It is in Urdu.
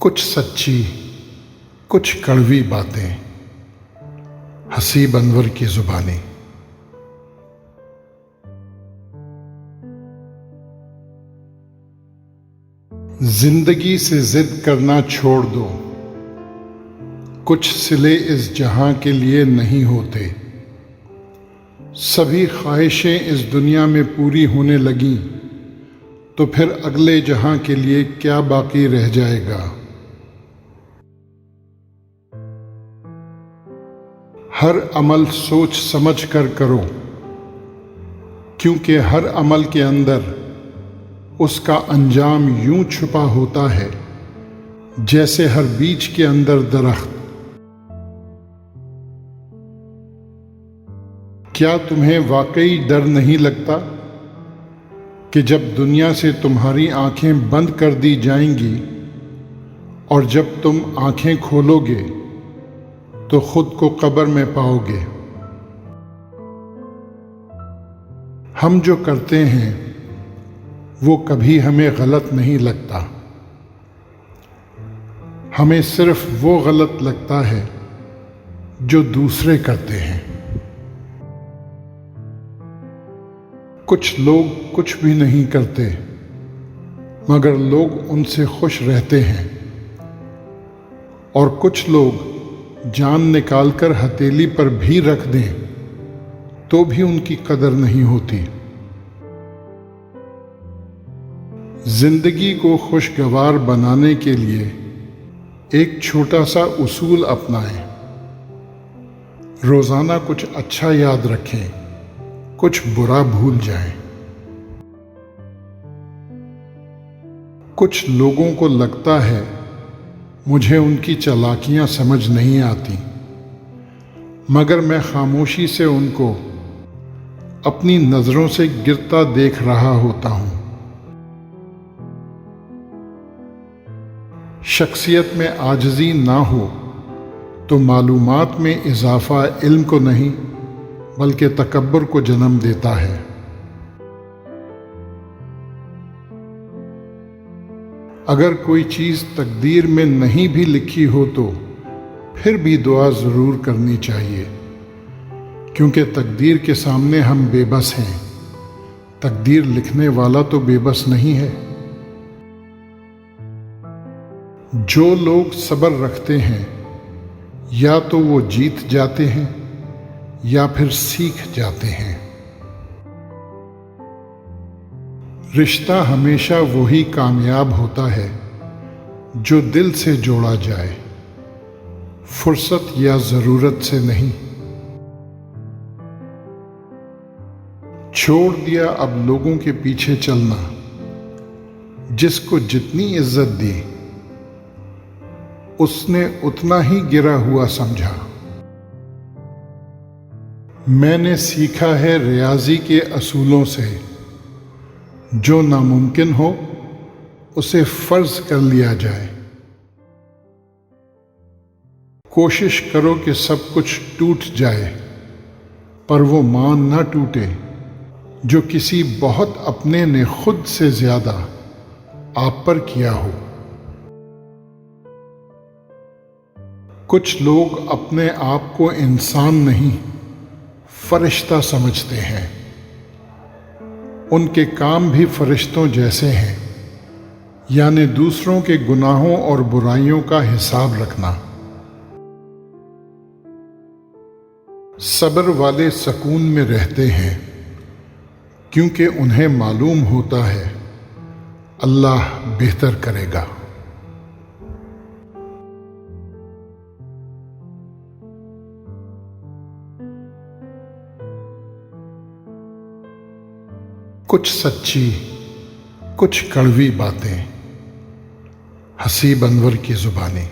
کچھ سچی کچھ کڑوی باتیں، حسیب انور کی زبانی۔ زندگی سے ضد کرنا چھوڑ دو، کچھ صلے اس جہاں کے لیے نہیں ہوتے۔ سبھی خواہشیں اس دنیا میں پوری ہونے لگیں تو پھر اگلے جہاں کے لیے کیا باقی رہ جائے گا؟ ہر عمل سوچ سمجھ کر کرو، کیونکہ ہر عمل کے اندر اس کا انجام یوں چھپا ہوتا ہے جیسے ہر بیج کے اندر درخت۔ کیا تمہیں واقعی ڈر نہیں لگتا کہ جب دنیا سے تمہاری آنکھیں بند کر دی جائیں گی اور جب تم آنکھیں کھولو گے تو خود کو قبر میں پاؤ گے؟ ہم جو کرتے ہیں وہ کبھی ہمیں غلط نہیں لگتا، ہمیں صرف وہ غلط لگتا ہے جو دوسرے کرتے ہیں۔ کچھ لوگ کچھ بھی نہیں کرتے مگر لوگ ان سے خوش رہتے ہیں، اور کچھ لوگ جان نکال کر ہتھیلی پر بھی رکھ دیں تو بھی ان کی قدر نہیں ہوتی۔ زندگی کو خوشگوار بنانے کے لیے ایک چھوٹا سا اصول اپنائیں۔ روزانہ کچھ اچھا یاد رکھیں، کچھ برا بھول جائیں۔ کچھ لوگوں کو لگتا ہے مجھے ان کی چالاکیاں سمجھ نہیں آتی، مگر میں خاموشی سے ان کو اپنی نظروں سے گرتا دیکھ رہا ہوتا ہوں۔ شخصیت میں عاجزی نہ ہو تو معلومات میں اضافہ علم کو نہیں بلکہ تکبر کو جنم دیتا ہے۔ اگر کوئی چیز تقدیر میں نہیں بھی لکھی ہو تو پھر بھی دعا ضرور کرنی چاہیے، کیونکہ تقدیر کے سامنے ہم بے بس ہیں، تقدیر لکھنے والا تو بے بس نہیں ہے۔ جو لوگ صبر رکھتے ہیں یا تو وہ جیت جاتے ہیں یا پھر سیکھ جاتے ہیں۔ رشتہ ہمیشہ وہی کامیاب ہوتا ہے جو دل سے جوڑا جائے، فرصت یا ضرورت سے نہیں۔ چھوڑ دیا اب لوگوں کے پیچھے چلنا، جس کو جتنی عزت دی اس نے اتنا ہی گرا ہوا سمجھا۔ میں نے سیکھا ہے ریاضی کے اصولوں سے، جو ناممکن ہو اسے فرض کر لیا جائے۔ کوشش کرو کہ سب کچھ ٹوٹ جائے پر وہ مان نہ ٹوٹے جو کسی بہت اپنے نے خود سے زیادہ آپ پر کیا ہو۔ کچھ لوگ اپنے آپ کو انسان نہیں فرشتہ سمجھتے ہیں، ان کے کام بھی فرشتوں جیسے ہیں، یعنی دوسروں کے گناہوں اور برائیوں کا حساب رکھنا۔ صبر والے سکون میں رہتے ہیں کیونکہ انہیں معلوم ہوتا ہے اللہ بہتر کرے گا۔ کچھ سچی کچھ کڑوی باتیں، حسیب انور کی زبانی۔